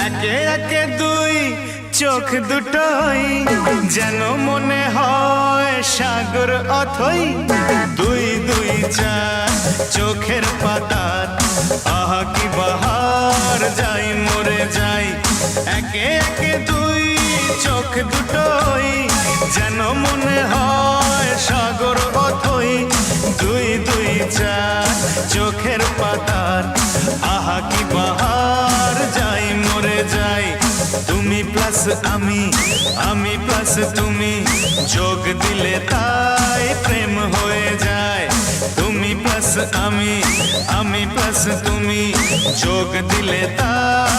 একে একে দুই চোখ দুটোই যেন মনে হয় সাগর অথই। দুই দুই চার চোখের পাতার আহা কি বাহার, যাই মরে যাই। একে একে দুই চোখ দুটোই যেন মনে হয় সাগর অথই। দুই দুই চার চোখের পাতার আহা কি বাহার, যাই মরে যাই। তুমি প্লাস আমি, আমি প্লাস তুমি, যোগ দিলে তাই প্রেম হয়ে যায়। তুমি প্লাস আমি, আমি প্লাস তুমি, যোগ দিলে তাই